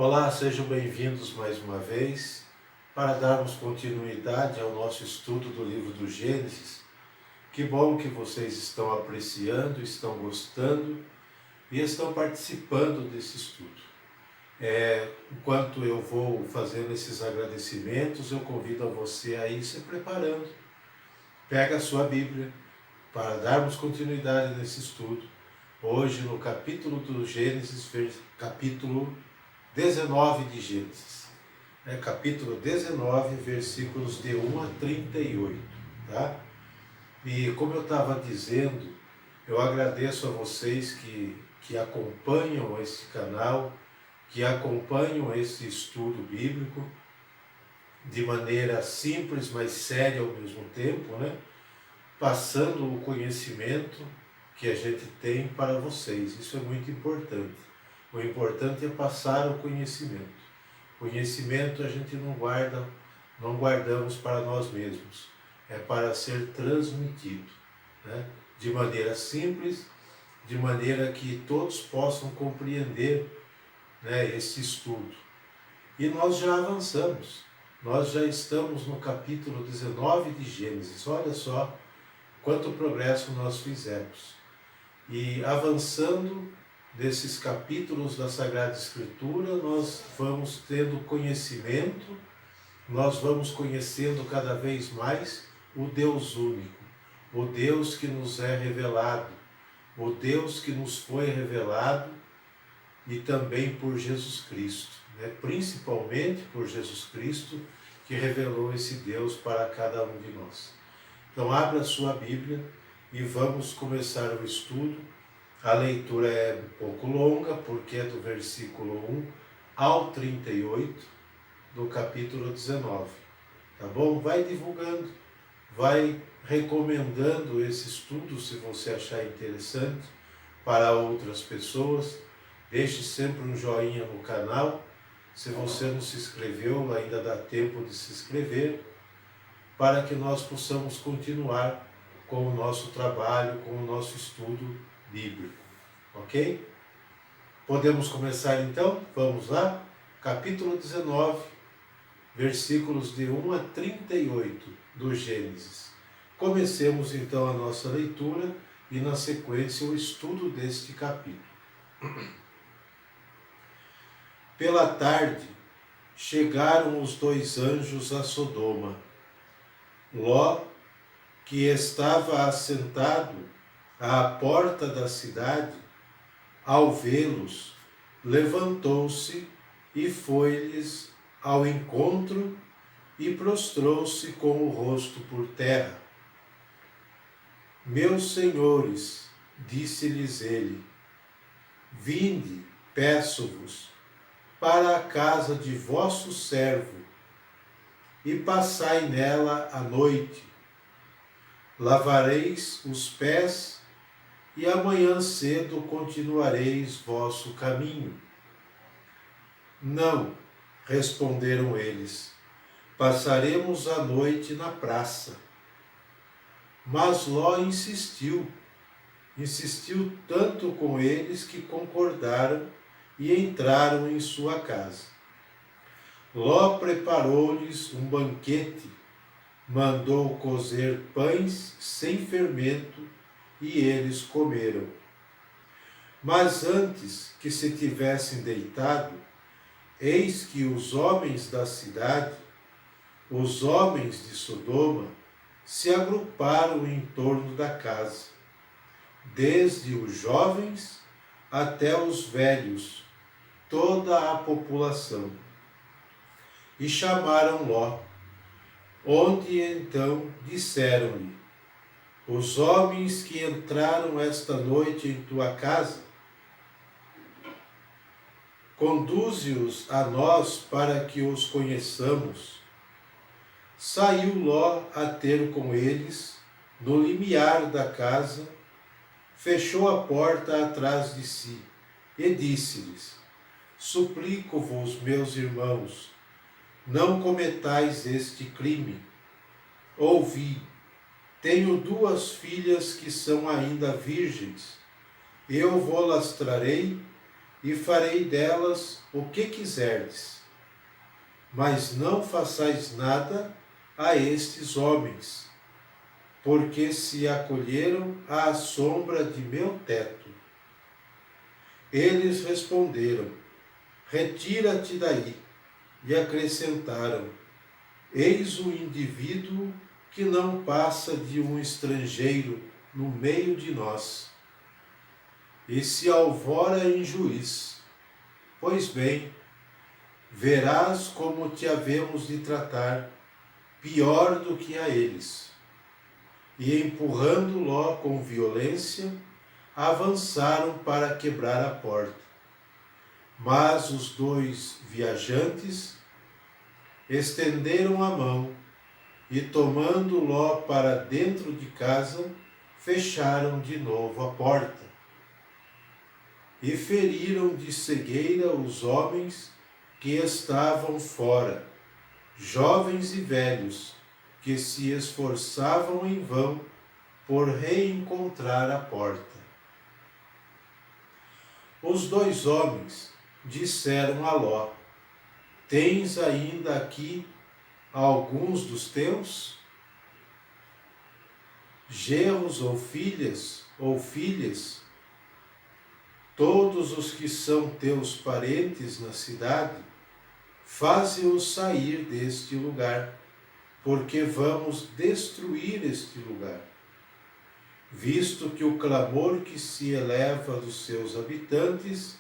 Olá, sejam bem-vindos mais uma vez para darmos continuidade ao nosso estudo do livro do Gênesis. Que bom que vocês estão apreciando, estão gostando e estão participando desse estudo. Enquanto eu vou fazendo esses agradecimentos, eu convido a você a ir se preparando. Pega a sua Bíblia para darmos continuidade nesse estudo. Hoje no capítulo do Gênesis, capítulo 19 de Gênesis. Capítulo 19, versículos de 1 a 38. Tá? E como eu estava dizendo, eu agradeço a vocês que acompanham esse canal, que acompanham esse estudo bíblico de maneira simples, mas séria ao mesmo tempo, né? Passando o conhecimento que a gente tem para vocês. Isso é muito importante. O importante é passar o conhecimento. Conhecimento a gente não guardamos para nós mesmos. É para ser transmitido, né? De maneira simples, de maneira que todos possam compreender, né, esse estudo. E nós já avançamos. Nós já estamos no capítulo 19 de Gênesis. Olha só quanto progresso nós fizemos. E avançando desses capítulos da Sagrada Escritura, nós vamos tendo conhecimento, nós vamos conhecendo cada vez mais o Deus único, o Deus que nos é revelado, o Deus que nos foi revelado e também por Jesus Cristo, né? Principalmente por Jesus Cristo, que revelou esse Deus para cada um de nós. Então abra a sua Bíblia e vamos começar o estudo. A leitura é um pouco longa, porque é do versículo 1 ao 38 do capítulo 19. Tá bom? Vai divulgando, vai recomendando esse estudo, se você achar interessante, para outras pessoas. Deixe sempre um joinha no canal. Se você não se inscreveu, ainda dá tempo de se inscrever, para que nós possamos continuar com o nosso trabalho, com o nosso estudo bíblico, ok? Podemos começar então? Vamos lá? Capítulo 19, versículos de 1 a 38 do Gênesis. Comecemos então a nossa leitura e na sequência o estudo deste capítulo. Pela tarde, chegaram os dois anjos a Sodoma. Ló, que estava assentado à porta da cidade, ao vê-los, levantou-se e foi-lhes ao encontro e prostrou-se com o rosto por terra. Meus senhores, disse-lhes ele, vinde, peço-vos, para a casa de vosso servo, e passai nela a noite. Lavareis os pés, e amanhã cedo continuareis vosso caminho. Não, responderam eles, passaremos a noite na praça. Mas Ló insistiu tanto com eles que concordaram e entraram em sua casa. Ló preparou-lhes um banquete, mandou cozer pães sem fermento, e eles comeram. Mas antes que se tivessem deitado, eis que os homens da cidade, os homens de Sodoma, se agruparam em torno da casa, desde os jovens até os velhos, toda a população. E chamaram Ló, onde então disseram-lhe, os homens que entraram esta noite em tua casa, conduze-os a nós para que os conheçamos. Saiu Ló a ter com eles, no limiar da casa, fechou a porta atrás de si, e disse-lhes, suplico-vos, meus irmãos, não cometais este crime. Ouvi, tenho duas filhas que são ainda virgens. Eu vou-las trarei e farei delas o que quiserdes. Mas não façais nada a estes homens, porque se acolheram à sombra de meu teto. Eles responderam: retira-te daí. E acrescentaram: eis um indivíduo que não passa de um estrangeiro no meio de nós, e se alvora em juiz. Pois bem, verás como te havemos de tratar, pior do que a eles. E empurrando Ló com violência, avançaram para quebrar a porta. Mas os dois viajantes estenderam a mão e, tomando Ló para dentro de casa, fecharam de novo a porta. E feriram de cegueira os homens que estavam fora, jovens e velhos, que se esforçavam em vão por reencontrar a porta. Os dois homens disseram a Ló: tens ainda aqui alguns dos teus genros ou filhas, todos os que são teus parentes na cidade, faze-os sair deste lugar, porque vamos destruir este lugar, visto que o clamor que se eleva dos seus habitantes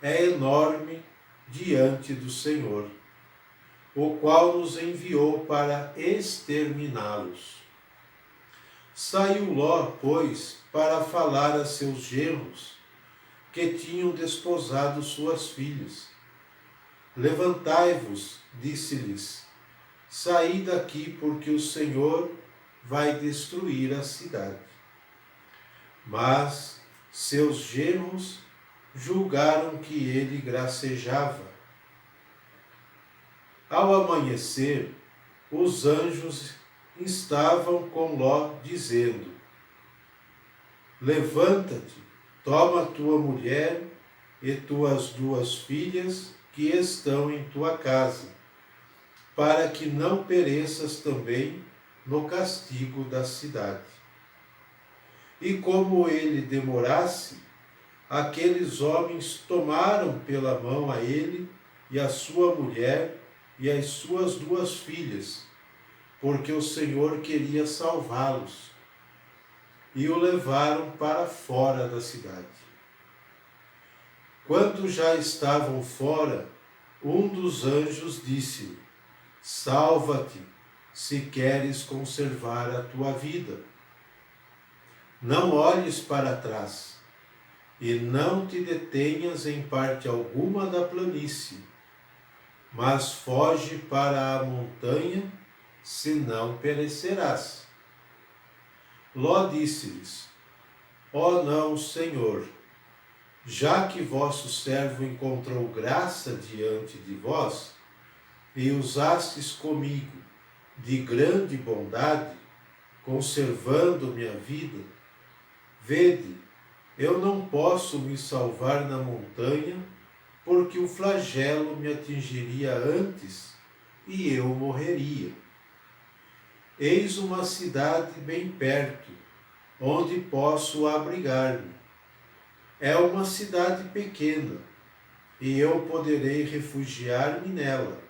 é enorme diante do Senhor, o qual nos enviou para exterminá-los. Saiu Ló, pois, para falar a seus genros, que tinham desposado suas filhas. Levantai-vos, disse-lhes, saí daqui, porque o Senhor vai destruir a cidade. Mas seus genros julgaram que ele gracejava. Ao amanhecer, os anjos estavam com Ló, dizendo: levanta-te, toma tua mulher e tuas 2 filhas que estão em tua casa, para que não pereças também no castigo da cidade. E como ele demorasse, aqueles homens tomaram pela mão a ele e a sua mulher e as suas 2 filhas, porque o Senhor queria salvá-los, e o levaram para fora da cidade. Quando já estavam fora, um dos anjos disse-lhe: salva-te, se queres conservar a tua vida. Não olhes para trás, e não te detenhas em parte alguma da planície, mas foge para a montanha, senão perecerás. Ló disse-lhes: ó não, Senhor, já que vosso servo encontrou graça diante de vós, e usastes comigo de grande bondade, conservando minha vida, vede, eu não posso me salvar na montanha, porque o flagelo me atingiria antes e eu morreria. Eis uma cidade bem perto, onde posso abrigar-me. É uma cidade pequena, e eu poderei refugiar-me nela.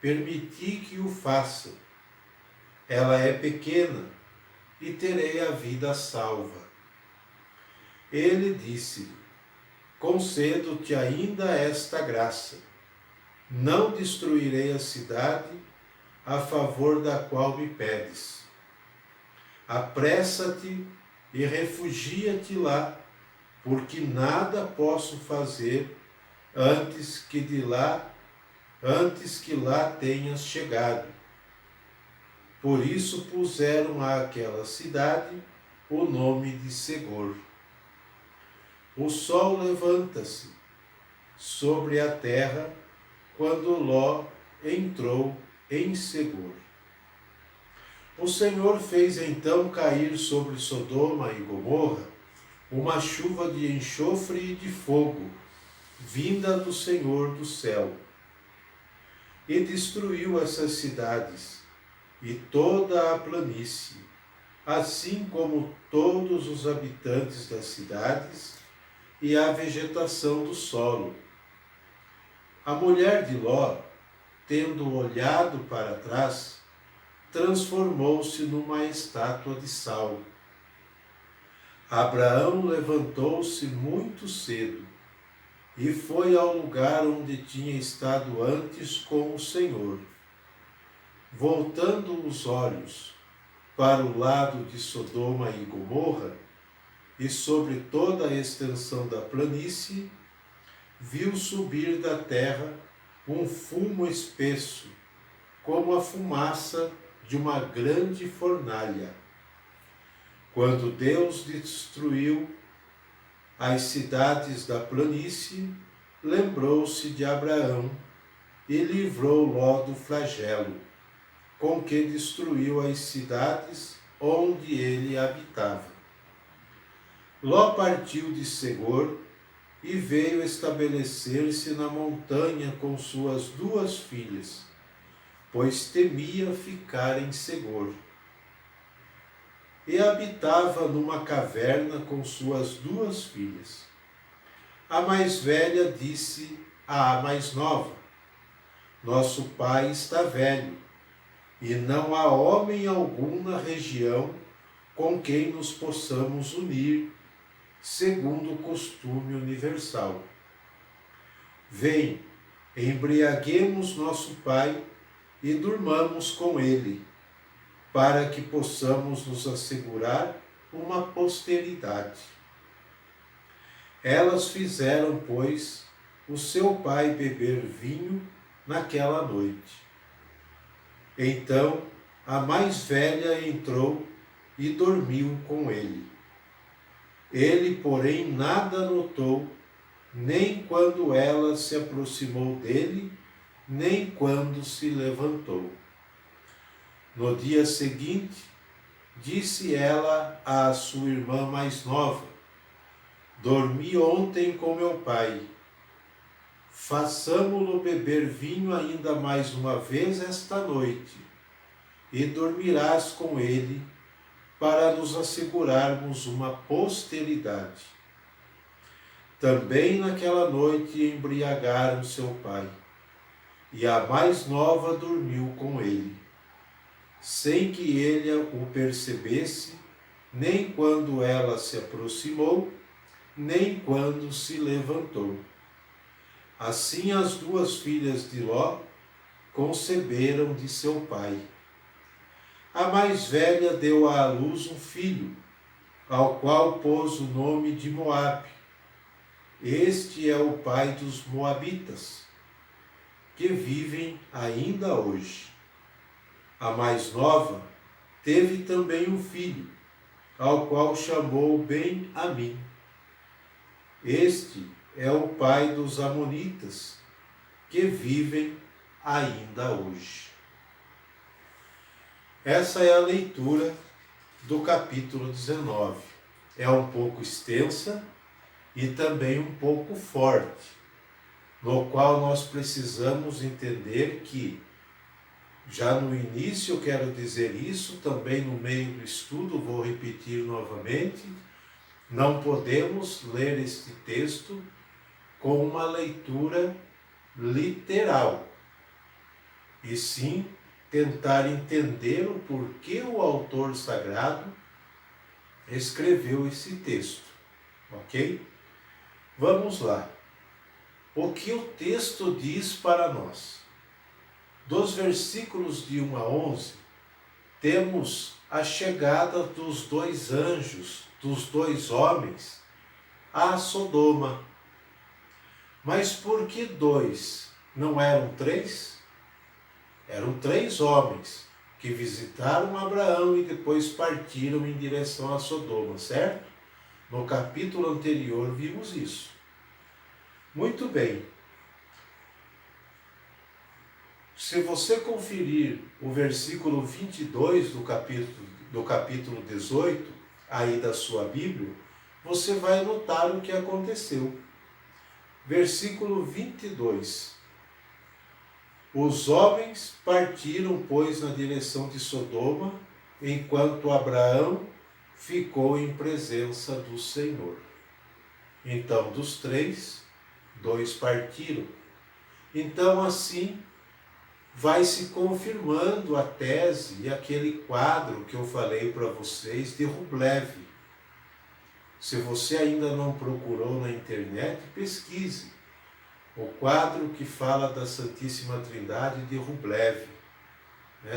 Permiti que o faça. Ela é pequena, e terei a vida salva. Ele disse-lhe: concedo-te ainda esta graça. Não destruirei a cidade a favor da qual me pedes. Apressa-te e refugia-te lá, porque nada posso fazer antes que lá tenhas chegado. Por isso puseram àquela cidade o nome de Segor. O sol levanta-se sobre a terra quando Ló entrou em Segor. O Senhor fez então cair sobre Sodoma e Gomorra uma chuva de enxofre e de fogo, vinda do Senhor do céu, e destruiu essas cidades e toda a planície, assim como todos os habitantes das cidades e a vegetação do solo. A mulher de Ló, tendo olhado para trás, transformou-se numa estátua de sal. Abraão levantou-se muito cedo e foi ao lugar onde tinha estado antes com o Senhor. Voltando os olhos para o lado de Sodoma e Gomorra, e sobre toda a extensão da planície, viu subir da terra um fumo espesso, como a fumaça de uma grande fornalha. Quando Deus destruiu as cidades da planície, lembrou-se de Abraão e livrou Ló do flagelo, com que destruiu as cidades onde ele habitava. Ló partiu de Segor e veio estabelecer-se na montanha com suas 2 filhas, pois temia ficar em Segor. E habitava numa caverna com suas 2 filhas. A mais velha disse à mais nova: Nosso pai está velho, e não há homem algum na região com quem nos possamos unir, segundo o costume universal. Vem, embriaguemos nosso pai e durmamos com ele, para que possamos nos assegurar uma posteridade. Elas fizeram, pois, o seu pai beber vinho naquela noite. Então a mais velha entrou e dormiu com ele. Ele, porém, nada notou, nem quando ela se aproximou dele, nem quando se levantou. No dia seguinte, disse ela à sua irmã mais nova: Dormi ontem com meu pai. Façamo-lo beber vinho ainda mais uma vez esta noite, e dormirás com ele, para nos assegurarmos uma posteridade. Também naquela noite embriagaram seu pai, e a mais nova dormiu com ele, sem que ele o percebesse, nem quando ela se aproximou, nem quando se levantou. Assim as 2 filhas de Ló conceberam de seu pai. A mais velha deu à luz um filho, ao qual pôs o nome de Moabe. Este é o pai dos moabitas, que vivem ainda hoje. A mais nova teve também um filho, ao qual chamou Ben-Amim. Este é o pai dos amonitas, que vivem ainda hoje. Essa é a leitura do capítulo 19. É um pouco extensa e também um pouco forte, no qual nós precisamos entender que, já no início eu quero dizer isso, também no meio do estudo vou repetir novamente, não podemos ler este texto com uma leitura literal, e sim tentar entender o porquê o autor sagrado escreveu esse texto, ok? Vamos lá. O que o texto diz para nós? Dos versículos de 1 a 11, temos a chegada dos 2 anjos, dos 2 homens, a Sodoma. Mas por que 2? Não eram 3? Eram 3 homens que visitaram Abraão e depois partiram em direção a Sodoma, certo? No capítulo anterior vimos isso. Muito bem. Se você conferir o versículo 22 do capítulo 18, aí da sua Bíblia, você vai notar o que aconteceu. Versículo 22. Os homens partiram, pois, na direção de Sodoma, enquanto Abraão ficou em presença do Senhor. Então, dos 3, 2 partiram. Então, assim, vai se confirmando a tese e aquele quadro que eu falei para vocês de Rublev. Se você ainda não procurou na internet, pesquise o quadro que fala da Santíssima Trindade de Rublev.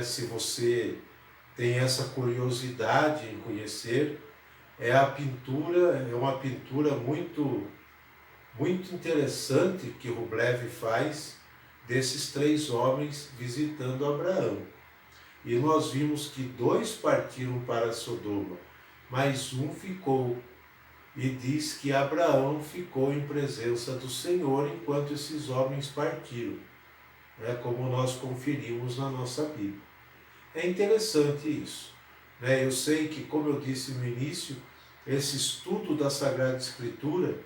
Se você tem essa curiosidade em conhecer, é uma pintura muito, muito interessante que Rublev faz desses 3 homens visitando Abraão. E nós vimos que 2 partiram para Sodoma, mas um ficou. E diz que Abraão ficou em presença do Senhor enquanto esses homens partiram, como nós conferimos na nossa Bíblia. É interessante isso. Eu sei que, como eu disse no início, esse estudo da Sagrada Escritura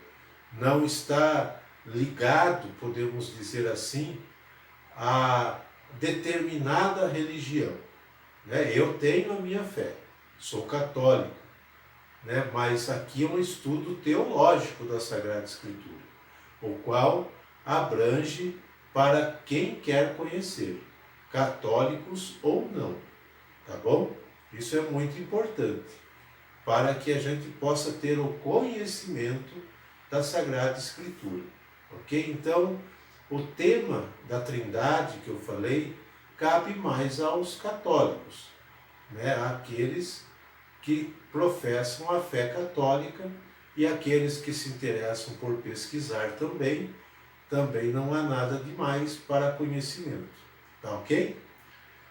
não está ligado, podemos dizer assim, a determinada religião. Eu tenho a minha fé, sou católico. Mas aqui é um estudo teológico da Sagrada Escritura, o qual abrange para quem quer conhecer, católicos ou não, tá bom? Isso é muito importante, para que a gente possa ter o conhecimento da Sagrada Escritura, ok? Então, o tema da Trindade que eu falei cabe mais aos católicos, aqueles que professam a fé católica, e aqueles que se interessam por pesquisar também não há nada demais para conhecimento. Tá ok?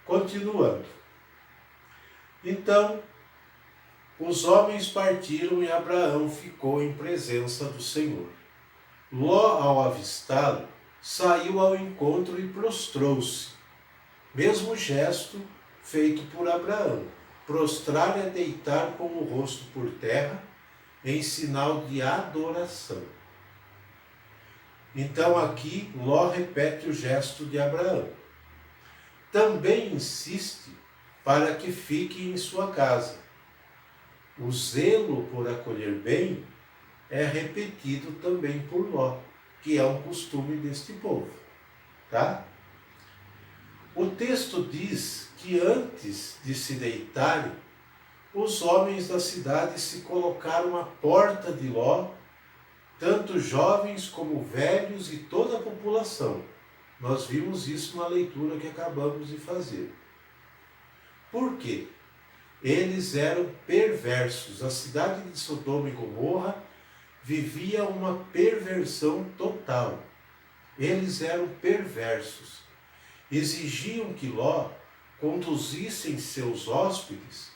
Continuando. Então, os homens partiram e Abraão ficou em presença do Senhor. Ló, ao avistá-lo, saiu ao encontro e prostrou-se. Mesmo gesto feito por Abraão. Prostrar é deitar com o rosto por terra, em sinal de adoração. Então aqui Ló repete o gesto de Abraão. Também insiste para que fique em sua casa. O zelo por acolher bem é repetido também por Ló, que é um costume deste povo. Tá? O texto diz que antes de se deitarem, os homens da cidade se colocaram à porta de Ló, tanto jovens como velhos e toda a população. Nós vimos isso na leitura que acabamos de fazer. Por quê? Eles eram perversos. A cidade de Sodoma e Gomorra vivia uma perversão total. Eles eram perversos. Exigiam que Ló conduzissem seus hóspedes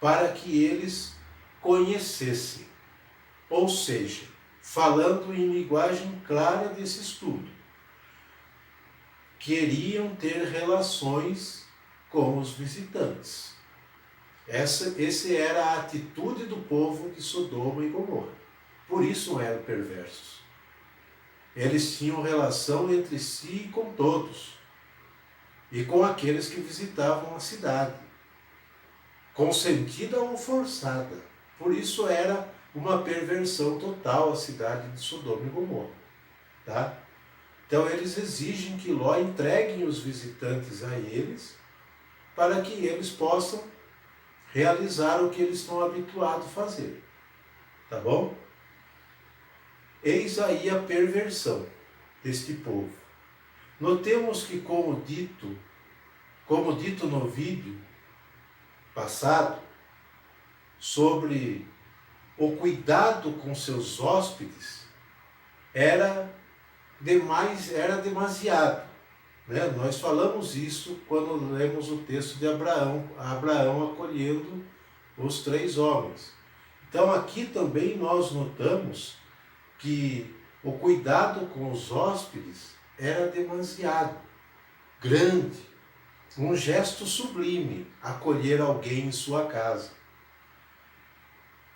para que eles conhecessem. Ou seja, falando em linguagem clara desse estudo, queriam ter relações com os visitantes. Essa era a atitude do povo de Sodoma e Gomorra. Por isso eram perversos. Eles tinham relação entre si e com todos, e com aqueles que visitavam a cidade, consentida ou forçada. Por isso era uma perversão total a cidade de Sodoma e Gomorra. Tá? Então eles exigem que Ló entreguem os visitantes a eles, para que eles possam realizar o que eles estão habituados a fazer. Tá bom? Eis aí a perversão deste povo. Notemos que, como dito no vídeo passado, sobre o cuidado com seus hóspedes, era demasiado. Nós falamos isso quando lemos o texto de Abraão acolhendo os 3 homens. Então aqui também nós notamos que o cuidado com os hóspedes era demasiado grande, um gesto sublime, acolher alguém em sua casa.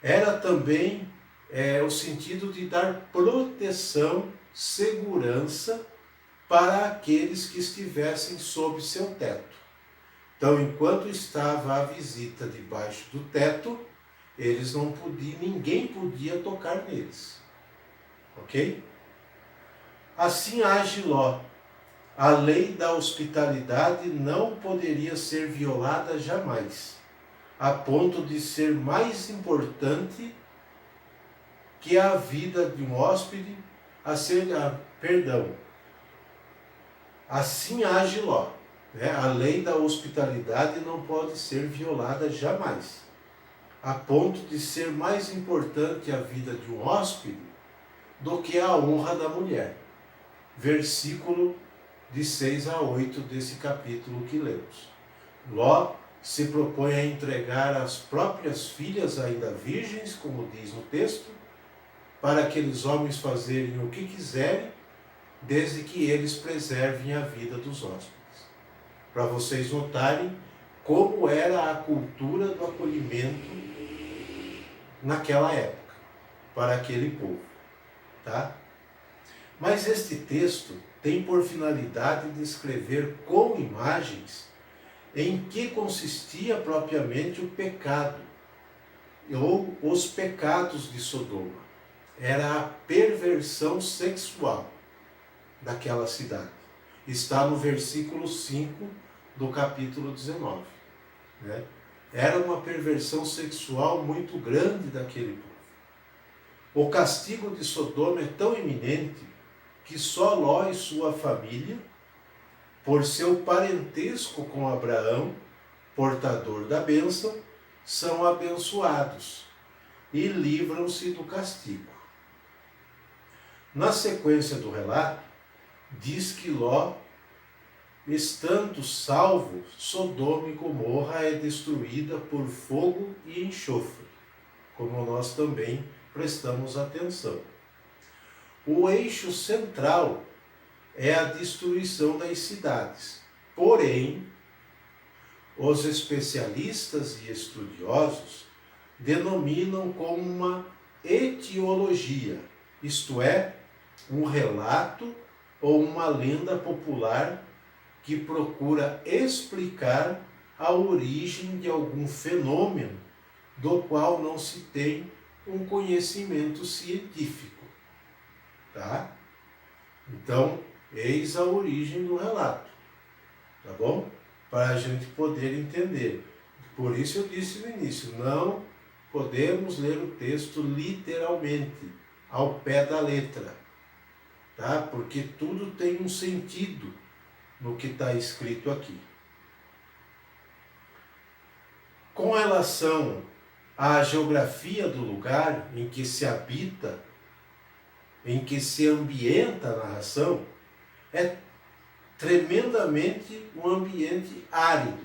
Era também o sentido de dar proteção segurança para aqueles que estivessem sob seu teto. Então, enquanto estava a visita debaixo do teto, eles não podiam, ninguém podia tocar neles. Ok? Assim age Ló. A lei da hospitalidade não poderia ser violada jamais, a ponto de ser mais importante que a vida de um hóspede, assim age Ló. A lei da hospitalidade não pode ser violada jamais, a ponto de ser mais importante a vida de um hóspede do que a honra da mulher. Versículo de 6 a 8 desse capítulo que lemos. Ló se propõe a entregar as próprias filhas ainda virgens, como diz no texto, para aqueles homens fazerem o que quiserem, desde que eles preservem a vida dos hóspedes. Para vocês notarem como era a cultura do acolhimento naquela época, para aquele povo. Tá? Mas este texto tem por finalidade descrever com imagens em que consistia propriamente o pecado, ou os pecados de Sodoma. Era a perversão sexual daquela cidade. Está no versículo 5 do capítulo 19. Era uma perversão sexual muito grande daquele povo. O castigo de Sodoma é tão iminente que só Ló e sua família, por seu parentesco com Abraão, portador da bênção, são abençoados e livram-se do castigo. Na sequência do relato, diz que Ló, estando salvo, Sodoma e Gomorra é destruída por fogo e enxofre, como nós também prestamos atenção. O eixo central é a destruição das cidades. Porém, os especialistas e estudiosos denominam como uma etiologia, isto é, um relato ou uma lenda popular que procura explicar a origem de algum fenômeno do qual não se tem um conhecimento científico. Tá? Então, eis a origem do relato, tá bom? Para a gente poder entender. Por isso eu disse no início, não podemos ler o texto literalmente, ao pé da letra, tá? Porque tudo tem um sentido no que está escrito aqui. Com relação à geografia do lugar em que se habita, em que se ambienta a narração, é tremendamente um ambiente árido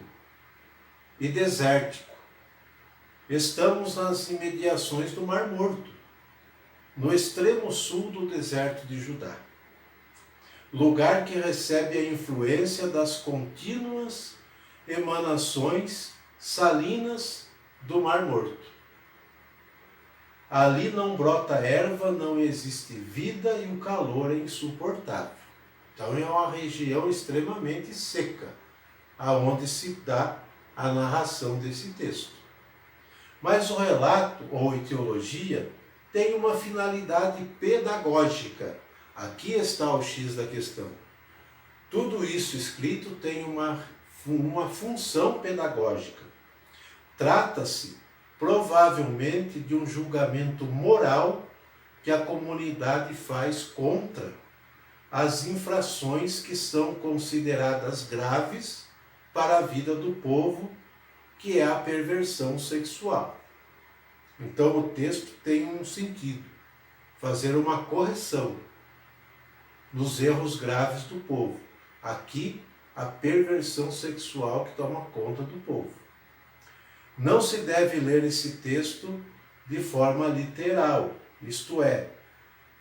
e desértico. Estamos nas imediações do Mar Morto, no extremo sul do deserto de Judá, lugar que recebe a influência das contínuas emanações salinas do Mar Morto. Ali não brota erva, não existe vida e o calor é insuportável. Então é uma região extremamente seca, aonde se dá a narração desse texto. Mas o relato, ou etiologia, tem uma finalidade pedagógica. Aqui está o X da questão. Tudo isso escrito tem uma função pedagógica. Trata-se provavelmente de um julgamento moral que a comunidade faz contra as infrações que são consideradas graves para a vida do povo, que é a perversão sexual. Então o texto tem um sentido, fazer uma correção nos erros graves do povo. Aqui, a perversão sexual que toma conta do povo. Não se deve ler esse texto de forma literal, isto é,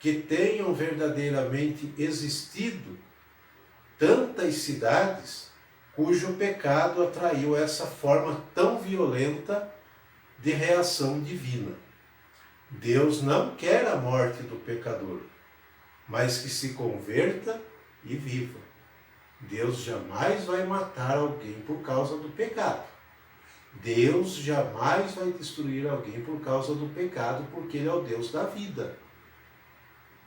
que tenham verdadeiramente existido tantas cidades cujo pecado atraiu essa forma tão violenta de reação divina. Deus não quer a morte do pecador. mas que se converta e viva. Deus jamais vai matar alguém por causa do pecado. Deus jamais vai destruir alguém por causa do pecado, porque Ele é o Deus da vida.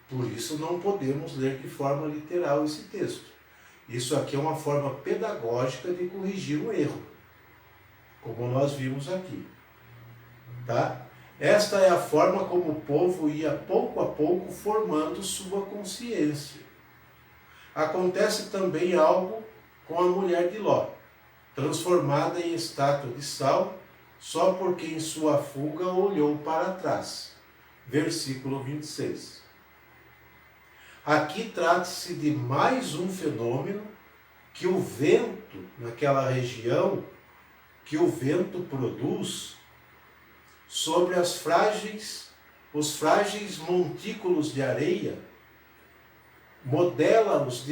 Por isso não podemos ler de forma literal esse texto. Isso aqui é uma forma pedagógica de corrigir o erro, como nós vimos aqui. Tá? Esta é a forma como o povo ia pouco a pouco formando sua consciência. Acontece também algo com a mulher de Ló, transformada em estátua de sal, só porque em sua fuga olhou para trás. Versículo 26. Aqui trata-se de mais um fenômeno que o vento, naquela região, que o vento produz sobre os frágeis montículos de areia, modela-os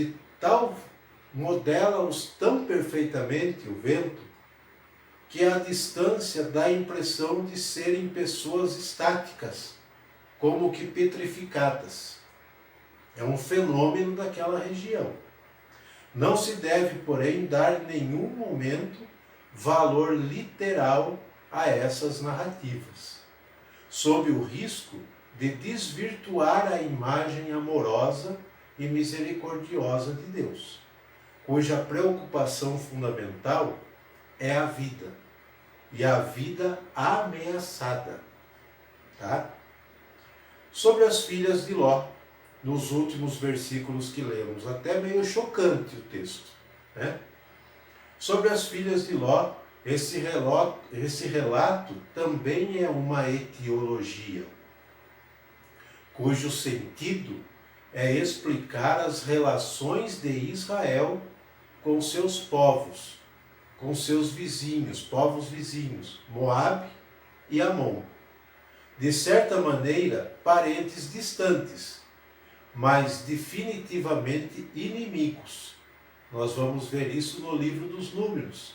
tão perfeitamente o vento, que a distância dá a impressão de serem pessoas estáticas, como que petrificadas. É um fenômeno daquela região. Não se deve, porém, dar em nenhum momento valor literal a essas narrativas, sob o risco de desvirtuar a imagem amorosa e misericordiosa de Deus, cuja preocupação fundamental é a vida, e a vida ameaçada. Tá? Sobre as filhas de Ló, nos últimos versículos que lemos, até meio chocante o texto, né? Sobre as filhas de Ló, esse relato também é uma etiologia, cujo sentido é explicar as relações de Israel com seus povos, com seus vizinhos, povos vizinhos, Moabe e Amon. De certa maneira, parentes distantes, mas definitivamente inimigos. Nós vamos ver isso no livro dos Números,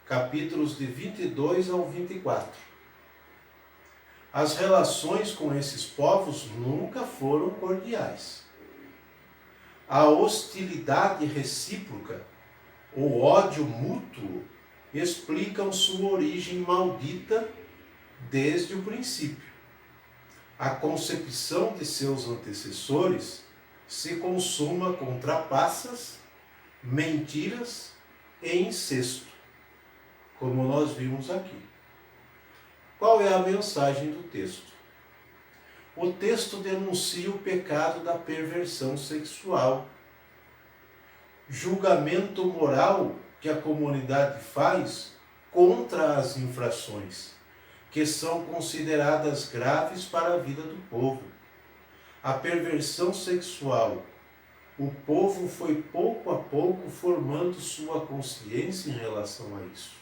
capítulos de 22 ao 24. As relações com esses povos nunca foram cordiais. A hostilidade recíproca, o ódio mútuo, explicam sua origem maldita desde o princípio. A concepção de seus antecessores se consuma com trapaças, mentiras e incesto, como nós vimos aqui. Qual é a mensagem do texto? O texto denuncia o pecado da perversão sexual, julgamento moral que a comunidade faz contra as infrações, que são consideradas graves para a vida do povo. A perversão sexual. O povo foi pouco a pouco formando sua consciência em relação a isso.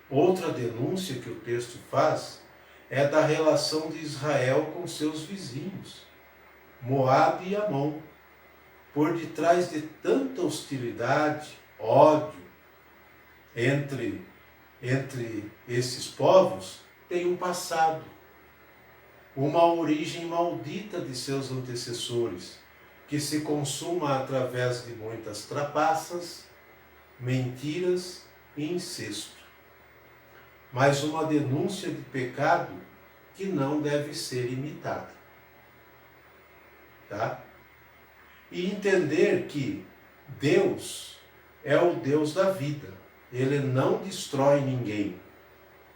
Outra denúncia que o texto faz é da relação de Israel com seus vizinhos, Moabe e Amon. Por detrás de tanta hostilidade, ódio entre esses povos, tem um passado, uma origem maldita de seus antecessores, que se consuma através de muitas trapaças, mentiras e incesto. Mas uma denúncia de pecado que não deve ser imitada. Tá? E entender que Deus é o Deus da vida. Ele não destrói ninguém.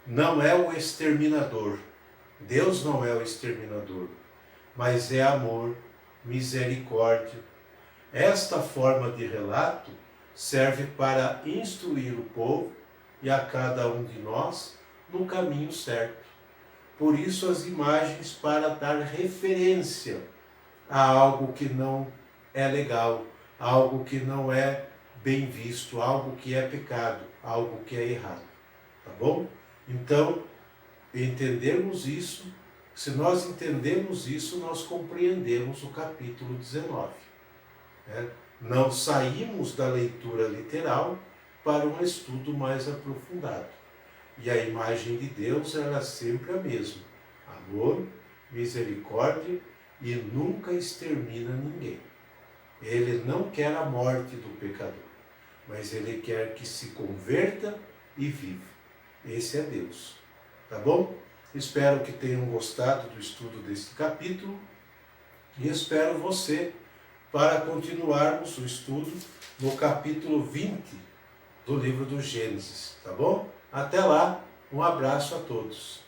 Não é o exterminador. Deus não é o exterminador, mas é amor, misericórdia. Esta forma de relato serve para instruir o povo e a cada um de nós no caminho certo. Por isso as imagens para dar referência a algo que não é legal, algo que não é bem visto, algo que é pecado, algo que é errado. Tá bom? Então, entendermos isso, se nós entendemos isso, nós compreendemos o capítulo 19. Né? Não saímos da leitura literal para um estudo mais aprofundado. E a imagem de Deus era sempre a mesma: amor, misericórdia e nunca extermina ninguém. Ele não quer a morte do pecador, mas ele quer que se converta e viva. Esse é Deus. Tá bom? Espero que tenham gostado do estudo deste capítulo e espero você para continuarmos o estudo no capítulo 20 do livro do Gênesis. Tá bom? Até lá, um abraço a todos.